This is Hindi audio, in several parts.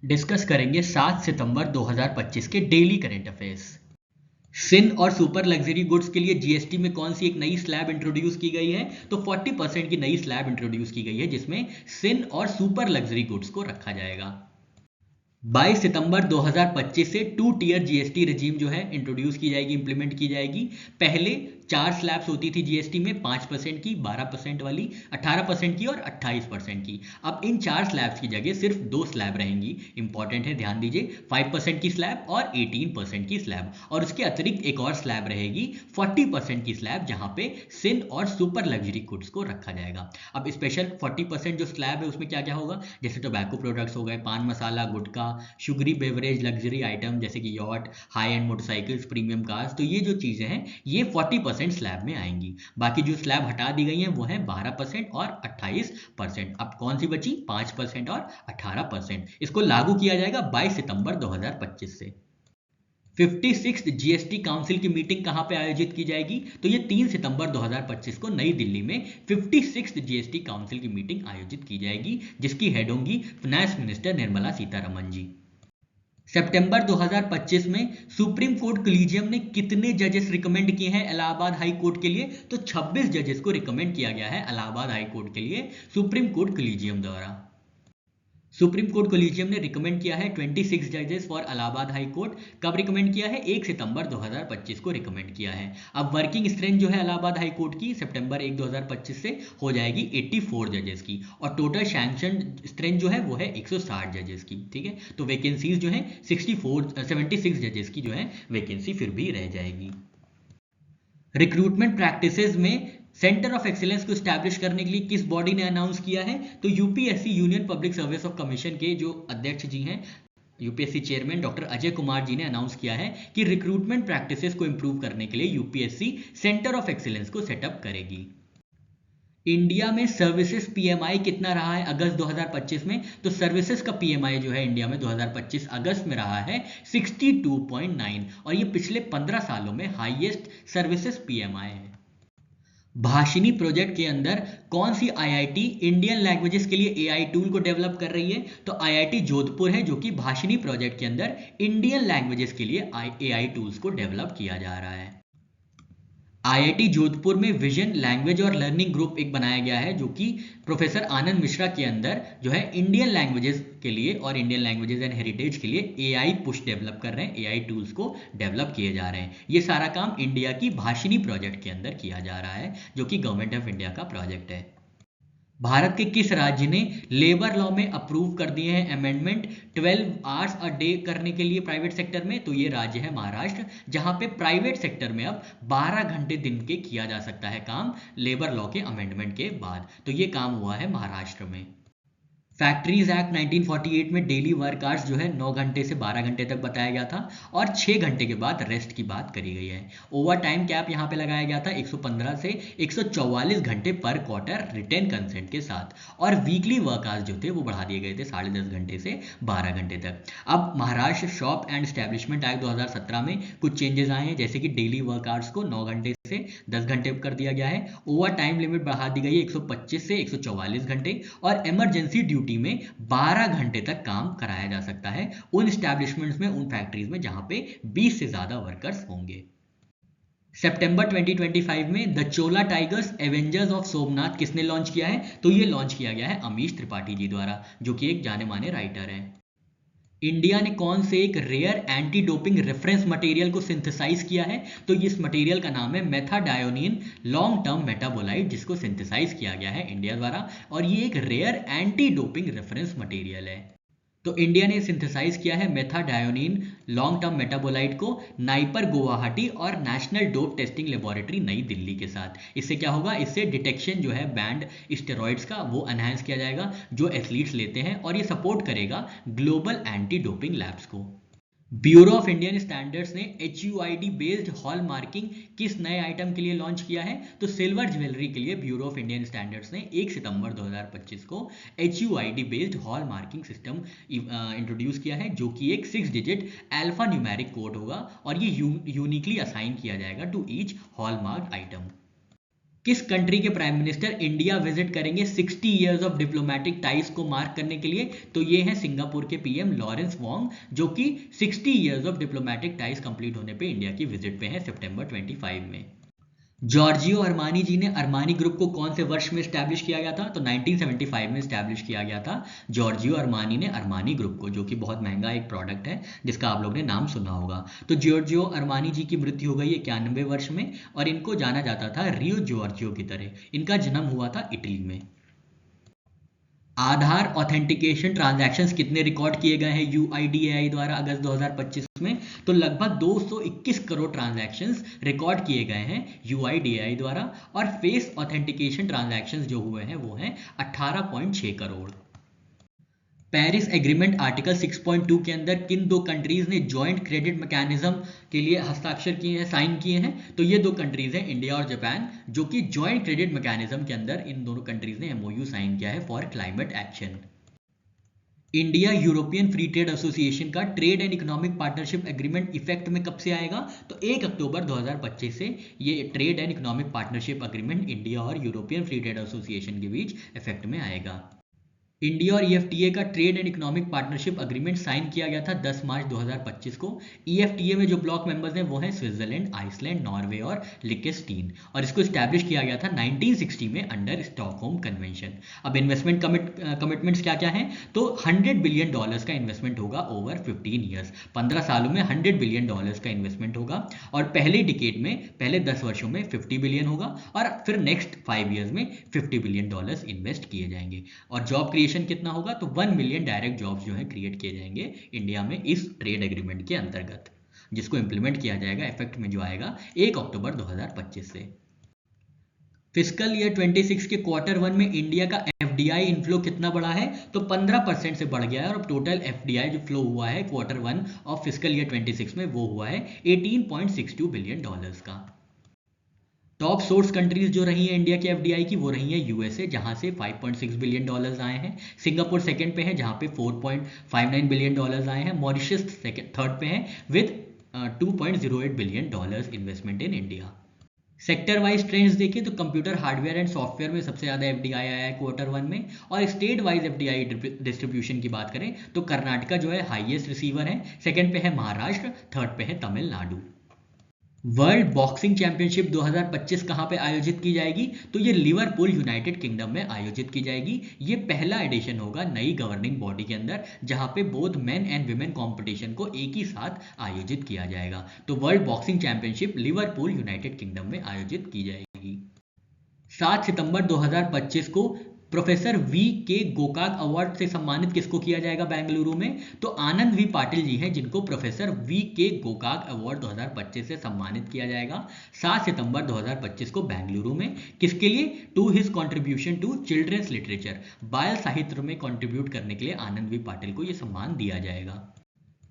डिस्कस करेंगे 7 सितंबर 2025 के डेली करंट अफेयर्स। सिन और सुपर लग्जरी गुड्स के लिए जीएसटी में कौन सी एक नई स्लैब इंट्रोड्यूस की गई है? तो 40% की नई स्लैब इंट्रोड्यूस की गई है जिसमें सिन और सुपर लग्जरी गुड्स को रखा जाएगा। 22 सितंबर 2025 से 2 टियर जीएसटी रेजीम जो है इंट्रोड्यूस की जाएगी, इंप्लीमेंट की जाएगी। पहले 4 स्लैब्स होती थी जीएसटी में, 5% की, 12% वाली, 18% की और 28% की। अब इन 4 स्लैब्स की जगह सिर्फ 2 स्लैब रहेंगी। इंपॉर्टेंट है, ध्यान दीजिए, 5% की स्लैब और 18% की स्लैब। और उसके अतिरिक्त एक और स्लैब रहेगी 40% की स्लैब, जहां पे सिन और सुपर लग्जरी गुड्स को रखा जाएगा। अब स्पेशल 40% जो स्लैब है उसमें क्या क्या होगा, जैसे टोबैको प्रोडक्ट्स हो गए, पान मसाला, गुटखा, शुगरी बेवरेज, लग्जरी आइटम जैसे कि yacht, high and motorcycles, premium cars, तो ये जो चीजें हैं ये 40% स्लैब में आएंगी। बाकी जो स्लैब हटा दी गई हैं वो है 12% और 28%। अब कौन सी बची? 5% और 18%। इसको लागू किया जाएगा 22 सितंबर 2025 से। 56th जीएसटी काउंसिल की मीटिंग कहां पे आयोजित की जाएगी? तो ये 3 सितंबर 2025 को नई दिल्ली में 56th जीएसटी काउंसिल की मीटिंग आयोजित की जाएगी, जिसकी हेड होंगी फाइनेंस मिनिस्टर निर्मला सीतारमण जी। सितंबर 2025 में सुप्रीम कोर्ट कोलिजियम ने कितने जजेस रिकमेंड किए हैं इलाहाबाद हाई कोर्ट के लिए? तो 26 जजेस को रिकमेंड किया गया है इलाहाबाद हाई कोर्ट के लिए सुप्रीम कोर्ट कोलिजियम द्वारा। सुप्रीम कोर्ट कोलिजियम ने रिकमेंड किया है 26 जजेस फॉर इलाहाबाद हाई कोर्ट। कब रिकमेंड किया है? 1 सितंबर 2025 को रिकमेंड किया है। अब वर्किंग स्ट्रेंथ जो है इलाहाबाद हाई कोर्ट की सितंबर 1 2025 से हो जाएगी 84 जजेस की, और टोटल सैंक्शन स्ट्रेंथ जो है वो है 160 जजेस की। ठीक है, तो वैकेंसीज जो है 76 जजेस की जो है वैकेंसी फिर भी रह जाएगी। रिक्रूटमेंट प्रैक्टिसेस में सेंटर ऑफ एक्सीलेंस को स्टैब्लिश करने के लिए किस बॉडी ने अनाउंस किया है? तो UPSC union public service of commission के जो अध्यक्ष जी हैं, UPSC chairman doctor Ajay Kumar ji ने अनाउंस किया है कि रिक्रूटमेंट प्रैक्टिसेस को इंप्रूव करने के लिए यूपीएससी सेंटर ऑफ एक्सीलेंस को सेटअप करेगी। इंडिया में सर्विसेज पीएमआई कितना रहा है अगस्त 2025 में? तो सर्विसेज का पीएमआई जो है इंडिया में 2025 अगस्त में रहा है 62.9, और ये पिछले 15 सालों में हाईएस्ट सर्विसेज पीएमआई है। भाषिनी प्रोजेक्ट के अंदर कौन सी आईआईटी इंडियन लैंग्वेजेस के लिए एआई टूल को डेवलप कर रही है? तो आईआईटी जोधपुर है, जो कि भाषिनी प्रोजेक्ट के अंदर इंडियन लैंग्वेजेस के लिए एआई टूल्स को डेवलप किया जा रहा है। आईआईटी जोधपुर में विजन लैंग्वेज और लर्निंग ग्रुप एक बनाया गया है, जो कि प्रोफेसर आनंद मिश्रा के अंदर जो है इंडियन लैंग्वेजेस के लिए और इंडियन लैंग्वेजेस एंड हेरिटेज के लिए एआई पुश डेवलप कर रहे हैं, एआई टूल्स को डेवलप किए जा रहे हैं। ये सारा काम इंडिया की भाषिनी प्रोजेक्ट के अंदर किया जा रहा है, जो कि गवर्नमेंट ऑफ इंडिया का प्रोजेक्ट है। भारत के किस राज्य ने लेबर लॉ में अप्रूव कर दिए हैं अमेंडमेंट 12 आवर्स अ डे करने के लिए प्राइवेट सेक्टर में? तो ये राज्य है महाराष्ट्र, जहां पे प्राइवेट सेक्टर में अब 12 घंटे दिन के किया जा सकता है काम लेबर लॉ के अमेंडमेंट के बाद। तो ये काम हुआ है महाराष्ट्र में। फैक्ट्रीज एक्ट 1948 में डेली वर्क आवर्स जो है 9 घंटे से 12 घंटे तक बताया गया था, और 6 घंटे के बाद रेस्ट की बात करी गई है। ओवर टाइम कैप यहाँ पे लगाया गया था 115 से 144 घंटे पर क्वार्टर रिटेन कंसेंट के साथ, और वीकली वर्क आवर्स जो थे वो बढ़ा दिए गए थे 10.5 घंटे से 12 घंटे तक। अब Maharashtra shop and establishment act 2017 में कुछ चेंजेस आए हैं, जैसे कि डेली वर्क आवर्स को 9 घंटे से 10 घंटे कर दिया गया है, ओवर टाइम लिमिट बढ़ा दी गई है 125 से 144 घंटे, और इमरजेंसी ड्यूटी में 12 घंटे तक काम कराया जा सकता है उन स्टैब्लिशमेंट्स में, उन फैक्ट्रीज में जहां पे 20 से ज्यादा वर्कर्स होंगे। सितंबर 2025 में the Chola tigers Avengers of Somnath किसने लॉन्च किया है? तो ये लॉन्च किया गया है अमीश त्रिपाठी जी द्वारा, जो कि एक जाने माने राइटर हैं। इंडिया ने कौन से एक rare anti doping reference material को सिंथेसाइज किया है? तो इस मटेरियल का नाम है मेथाडायोनिन लॉन्ग टर्म मेटाबोलाइट, जिसको सिंथेसाइज किया गया है इंडिया द्वारा, और ये एक rare anti doping reference material है। तो इंडिया ने सिंथेसाइज किया है मेथाडायोनिन लॉन्ग टर्म मेटाबोलाइट को नाइपर गुवाहाटी और नेशनल डोप टेस्टिंग लेबोरेटरी नई दिल्ली के साथ। इससे क्या होगा? इससे डिटेक्शन जो है बैंड स्टेरॉइड्स का वो एनहांस किया जाएगा जो एथलीट्स लेते हैं, और ये सपोर्ट करेगा ग्लोबल एंटी डोपिंग लैब्स को। ब्यूरो ऑफ इंडियन स्टैंडर्ड्स ने HUID बेस्ड हॉल मार्किंग किस नए आइटम के लिए लॉन्च किया है? तो सिल्वर ज्वेलरी के लिए ब्यूरो ऑफ इंडियन स्टैंडर्ड्स ने 1 सितंबर 2025 को HUID based hall marking system introduce किया है, जो कि एक 6 डिजिट अल्फा न्यूमेरिक कोड होगा, और ये यूनिकली असाइन किया जाएगा टू ईच हॉलमार्क आइटम। किस कंट्री के प्राइम मिनिस्टर इंडिया विजिट करेंगे 60 इयर्स ऑफ डिप्लोमेटिक टाइज को मार्क करने के लिए? तो ये है सिंगापुर के पीएम लॉरेंस वोंग, जो कि 60 years of diplomatic ties complete होने पे इंडिया की विजिट पे हैं सितंबर 25 में। जॉर्जियो अरमानी जी ने अरमानी ग्रुप को कौन से वर्ष में स्टैब्लिश किया गया था? तो 1975 में स्टैब्लिश किया गया था जॉर्जियो अरमानी ने अरमानी ग्रुप को, जो कि बहुत महंगा एक प्रोडक्ट है जिसका आप लोग ने नाम सुना होगा। तो जॉर्जियो अरमानी जी की मृत्यु हो गई 91 वर्ष में, और इनको जाना जाता था रियो जॉर्जियो की तरह। इनका जन्म हुआ था इटली में। आधार ऑथेंटिकेशन ट्रांजैक्शंस कितने रिकॉर्ड किए गए हैं यूआईडीएआई द्वारा अगस्त 2025 में? तो लगभग 221 करोड़ ट्रांजैक्शंस रिकॉर्ड किए गए हैं यूआईडीएआई द्वारा, और फेस ऑथेंटिकेशन ट्रांजैक्शंस जो हुए हैं वो हैं 18.6 करोड़। पेरिस एग्रीमेंट आर्टिकल 6.2 के अंदर किन दो कंट्रीज ने जॉइंट क्रेडिट मैकेनिज्म के लिए हस्ताक्षर किए हैं, साइन किए हैं? तो ये दो कंट्रीज हैं इंडिया और जापान, जो कि जॉइंट क्रेडिट मैकेनिज्म के अंदर इन दोनों कंट्रीज ने एमओयू साइन किया है for climate action. India European free trade association का trade and economic partnership agreement effect में कब से आएगा? तो 1 अक्टूबर 2025 से ये trade and economic partnership agreement India और यूरोपियन फ्री ट्रेड एसोसिएशन के बीच इफेक्ट में आएगा। इंडिया और ईएफटीए का trade and economic partnership agreement sign किया गया था 10 मार्च 2025 को। ईएफटीए में जो ब्लॉक मेंबर्स हैं वो हैं स्विट्जरलैंड, आइसलैंड, नॉर्वे और लिechtenstein, और इसको स्टैब्लिश किया गया था 1960 में अंडर स्टॉकहोम कन्वेंशन। अब इन्वेस्टमेंट कमिटमेंट्स क्या क्या हैं? तो $100 बिलियन का इन्वेस्टमेंट होगा ओवर 15 ईयर्स, 15 सालों में $100 बिलियन का इन्वेस्टमेंट होगा, और पहले डिकेड में, पहले 10 वर्षों में 50 बिलियन होगा, और फिर नेक्स्ट 5 ईयर्स में $50 बिलियन इन्वेस्ट किए जाएंगे। और जॉब क्रिएशन कितना होगा? तो 1 मिलियन डायरेक्ट जॉब्स जो है क्रिएट किए जाएंगे इंडिया में इस ट्रेड एग्रीमेंट के अंतर्गत, जिसको इंप्लीमेंट किया जाएगा, इफेक्ट में जो आएगा 1 अक्टूबर 2025 से। फिस्कल ईयर 26 के क्वार्टर 1 में इंडिया का एफडीआई इनफ्लो कितना बढ़ा है? तो 15% से बढ़ गया है, और अब टोटल एफडीआई जो फ्लो हुआ है क्वार्टर 1 ऑफ फिस्कल ईयर 26 में वो हुआ है $18.62 बिलियन का। टॉप सोर्स कंट्रीज जो रही हैं इंडिया के एफडीआई की, वो रही हैं यूएसए, जहां से $5.6 बिलियन आए हैं। सिंगापुर सेकंड पे है जहां पे $4.59 बिलियन आए हैं। मॉरिशस थर्ड पे है with $2.08 billion investment in India. Sector wise trends देखें तो कंप्यूटर हार्डवेयर एंड सॉफ्टवेयर में सबसे ज्यादा एफडीआई आया है क्वार्टर 1 में, और स्टेट वाइज एफडीआई डिस्ट्रीब्यूशन की बात करें तो कर्नाटका जो है हाईएस्ट रिसीवर है, सेकंड पे है महाराष्ट्र, थर्ड पे है तमिलनाडु। वर्ल्ड बॉक्सिंग चैंपियनशिप 2025 कहां पे आयोजित की जाएगी? तो ये लिवरपूल यूनाइटेड किंगडम में आयोजित की जाएगी। ये पहला एडिशन होगा नई गवर्निंग बॉडी के अंदर, जहां पे both men and women competition को एक ही साथ आयोजित किया जाएगा। तो world boxing championship Liverpool United kingdom में आयोजित की जाएगी। 7 सितंबर 2025 को प्रोफेसर वी के गोकाक अवार्ड से सम्मानित किसको किया जाएगा बेंगलुरु में? तो आनंद वी पाटिल जी हैं जिनको प्रोफेसर वी के गोकाक अवार्ड 2025 से सम्मानित किया जाएगा 7 सितंबर 2025 को बेंगलुरु में। किसके लिए? To his contribution to children's literature, बाल साहित्य में कंट्रीब्यूट करने के लिए आनंद वी पाटिल को यह सम्मान दिया जाएगा।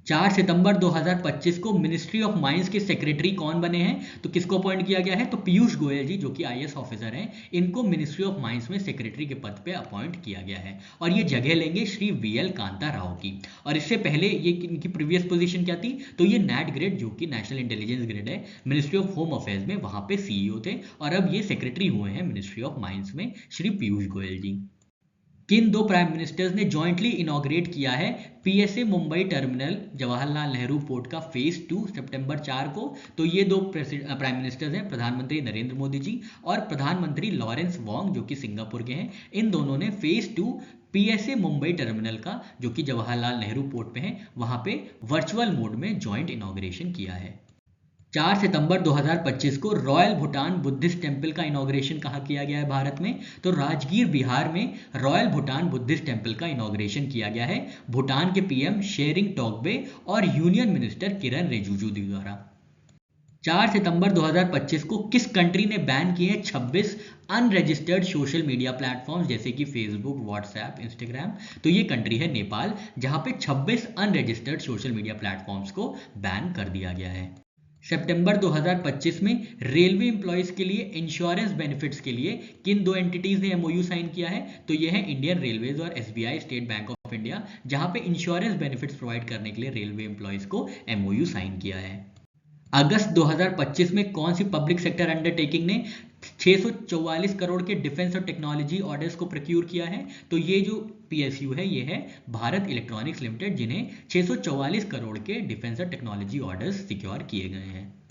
4 सितंबर 2025 को मिनिस्ट्री ऑफ माइंस के सेक्रेटरी कौन बने हैं? तो किसको अपॉइंट किया गया है? तो पीयूष गोयल जी, जो कि आईएएस ऑफिसर हैं, इनको मिनिस्ट्री ऑफ माइंस में सेक्रेटरी के पद पे अपॉइंट किया गया है, और ये जगह लेंगे श्री वीएल कांता राव की। और इससे पहले ये इनकी प्रीवियस पोजीशन क्या थी? तो ये नैट ग्रेड, जो कि नेशनल इंटेलिजेंस ग्रेड है, मिनिस्ट्री ऑफ होम अफेयर्स में, वहां पे सीईओ थे, और अब ये सेक्रेटरी हुए हैं मिनिस्ट्री ऑफ माइंस में श्री पीयूष गोयल जी। किन दो प्राइम मिनिस्टर्स ने जॉइंटली इनॉग्रेट किया है PSA Mumbai terminal Jawaharlal Nehru port का फेज 2 सितंबर 4 को? तो ये दो प्राइम मिनिस्टर्स हैं, प्रधानमंत्री नरेंद्र मोदी जी और प्रधानमंत्री लॉरेंस वोंग, जो कि सिंगापुर के हैं। इन दोनों ने फेज 2 पीएसए मुंबई टर्मिनल का, जो कि जवाहरलाल नेहरू पोर्ट पे है, वहां पे वर्चुअल मोड में जॉइंट इनॉग्रेशन किया है। 4 सितंबर 2025 को रॉयल भूटान बुद्धिस्ट टेम्पल का इनॉग्रेशन कहाँ किया गया है भारत में? तो राजगीर बिहार में रॉयल भूटान बुद्धिस्ट टेम्पल का इनॉग्रेशन किया गया है भूटान के पीएम शेरिंग टोब्गे और यूनियन मिनिस्टर किरण रिजिजू द्वारा। 4 सितंबर 2025 को किस कंट्री ने बैन किए हैं 26 अनरजिस्टर्ड सोशल मीडिया प्लेटफॉर्म्स, जैसे कि फेसबुक, व्हाट्सएप, इंस्टाग्राम? तो ये कंट्री है नेपाल, जहां पे 26 अनरजिस्टर्ड सोशल मीडिया प्लेटफॉर्म्स को बैन कर दिया गया है। सितंबर 2025 में रेलवे एम्प्लॉयज के लिए इंश्योरेंस बेनिफिट्स के लिए किन दो एंटिटीज ने एमओयू साइन किया है? तो ये है इंडियन रेलवेज और SBI state bank of India, जहां पे इंश्योरेंस बेनिफिट्स प्रोवाइड करने के लिए रेलवे एम्प्लॉयज को एमओयू साइन किया है। अगस्त 2025 में कौन सी पब्लिक सेक्टर अंडरटेकिंग ने 644 करोड़ के डिफेंस और टेक्नोलॉजी ऑर्डर्स को प्रोक्यूर किया है? तो ये जो पीएसयू है ये है भारत इलेक्ट्रॉनिक्स लिमिटेड, जिन्हें 644 करोड़ के डिफेंस और टेक्नोलॉजी ऑर्डर्स सिक्योर किए गए हैं।